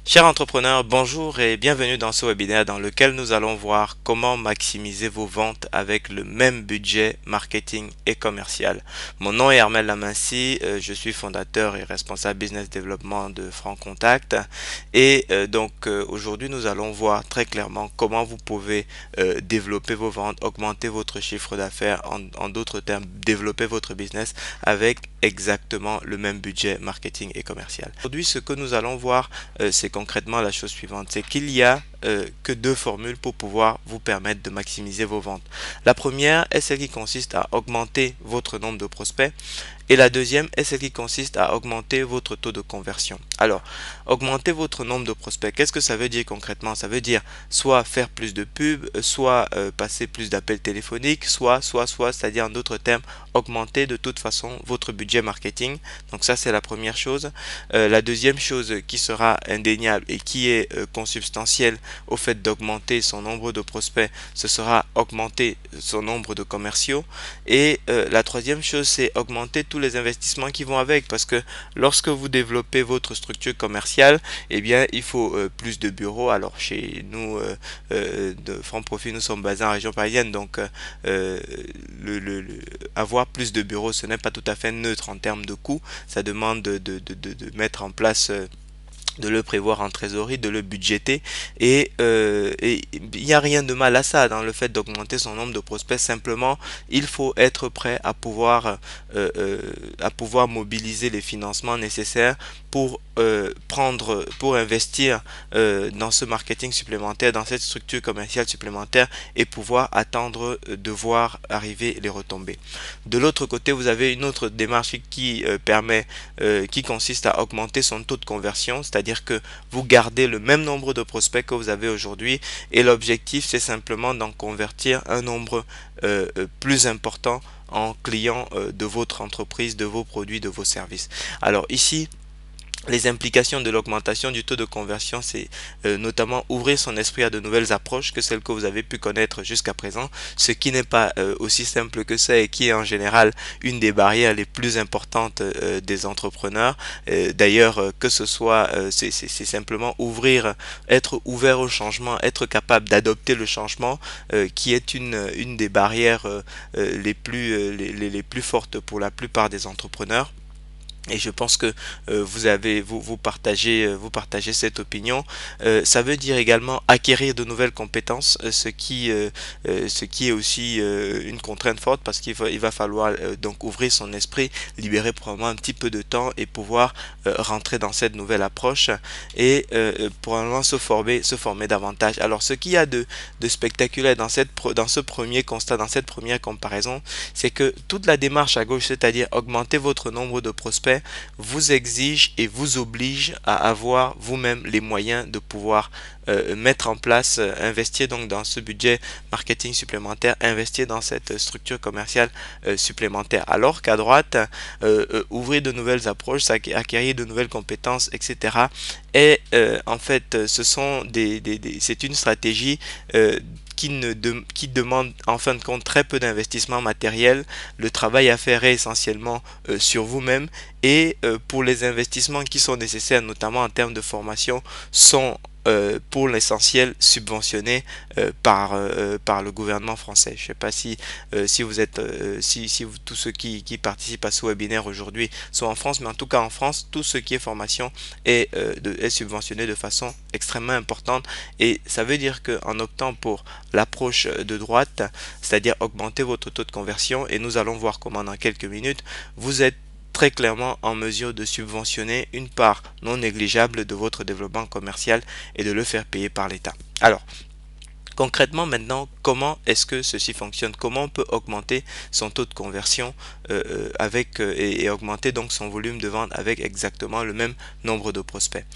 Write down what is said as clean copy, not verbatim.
Chers entrepreneurs, bonjour et bienvenue dans ce webinaire dans lequel nous allons voir comment maximiser vos ventes avec le même budget marketing et commercial. Mon nom est Armel Lamancy, je suis fondateur et responsable business développement de Franc Contact et aujourd'hui nous allons voir très clairement comment vous pouvez développer vos ventes, augmenter votre chiffre d'affaires, en d'autres termes développer votre business avec exactement le même budget marketing et commercial. Aujourd'hui ce que nous allons voir c'est concrètement la chose suivante, c'est qu'il y a que deux formules pour pouvoir vous permettre de maximiser vos ventes. La première est celle qui consiste à augmenter votre nombre de prospects et la deuxième est celle qui consiste à augmenter votre taux de conversion. Alors, augmenter votre nombre de prospects, qu'est-ce que ça veut dire concrètement? Ça veut dire soit faire plus de pubs, soit passer plus d'appels téléphoniques, soit, c'est-à-dire en d'autres termes, augmenter de toute façon votre budget marketing. Donc ça, c'est la première chose. La deuxième chose qui sera indéniable et qui est consubstantielle au fait d'augmenter son nombre de prospects, ce sera augmenter son nombre de commerciaux. Et la troisième chose, c'est augmenter tous les investissements qui vont avec, parce que lorsque vous développez votre structure commerciale, eh bien, il faut plus de bureaux. Alors, chez nous, de Franc Profit, nous sommes basés en région parisienne, donc avoir plus de bureaux, ce n'est pas tout à fait neutre en termes de coûts. Ça demande de mettre en place de le prévoir en trésorerie, de le budgéter et il n'y a rien de mal à ça dans le fait d'augmenter son nombre de prospects. Simplement, il faut être prêt à pouvoir mobiliser les financements nécessaires pour investir dans ce marketing supplémentaire, dans cette structure commerciale supplémentaire et pouvoir attendre de voir arriver les retombées. De l'autre côté, vous avez une autre démarche qui consiste à augmenter son taux de conversion, c'est-à-dire que vous gardez le même nombre de prospects que vous avez aujourd'hui et l'objectif c'est simplement d'en convertir un nombre plus important en clients de votre entreprise, de vos produits, de vos services. Alors ici, les implications de l'augmentation du taux de conversion, c'est notamment ouvrir son esprit à de nouvelles approches que celles que vous avez pu connaître jusqu'à présent, ce qui n'est pas aussi simple que ça et qui est en général une des barrières les plus importantes des entrepreneurs. D'ailleurs, que ce soit, c'est simplement être ouvert au changement, être capable d'adopter le changement, qui est une des barrières les plus fortes pour la plupart des entrepreneurs. Et je pense que vous partagez cette opinion. Ça veut dire également acquérir de nouvelles compétences, ce qui est aussi une contrainte forte parce il va falloir donc ouvrir son esprit, libérer probablement un petit peu de temps et pouvoir rentrer dans cette nouvelle approche et probablement se former davantage. Alors ce qu'il y a de spectaculaire dans ce premier constat, dans cette première comparaison, c'est que toute la démarche à gauche, c'est-à-dire augmenter votre nombre de prospects, vous exige et vous oblige à avoir vous-même les moyens de pouvoir mettre en place, investir donc dans ce budget marketing supplémentaire, investir dans cette structure commerciale supplémentaire. Alors qu'à droite, ouvrir de nouvelles approches, acquérir de nouvelles compétences, etc. Et en fait, c'est une stratégie qui demande en fin de compte très peu d'investissement matériel. Le travail à faire est essentiellement sur vous-même et pour les investissements qui sont nécessaires, notamment en termes de formation, sont pour l'essentiel subventionnés par le gouvernement français. Je ne sais pas si vous êtes si tous ceux qui participent à ce webinaire aujourd'hui sont en France, mais en tout cas en France, tout ce qui est formation est subventionné de façon extrêmement importante et ça veut dire qu'en optant pour l'approche de droite, c'est-à-dire augmenter votre taux de conversion et nous allons voir comment dans quelques minutes, vous êtes très clairement en mesure de subventionner une part non négligeable de votre développement commercial et de le faire payer par l'État. Alors, concrètement maintenant, comment est-ce que ceci fonctionne? Comment on peut augmenter son taux de conversion et augmenter donc son volume de vente avec exactement le même nombre de prospects?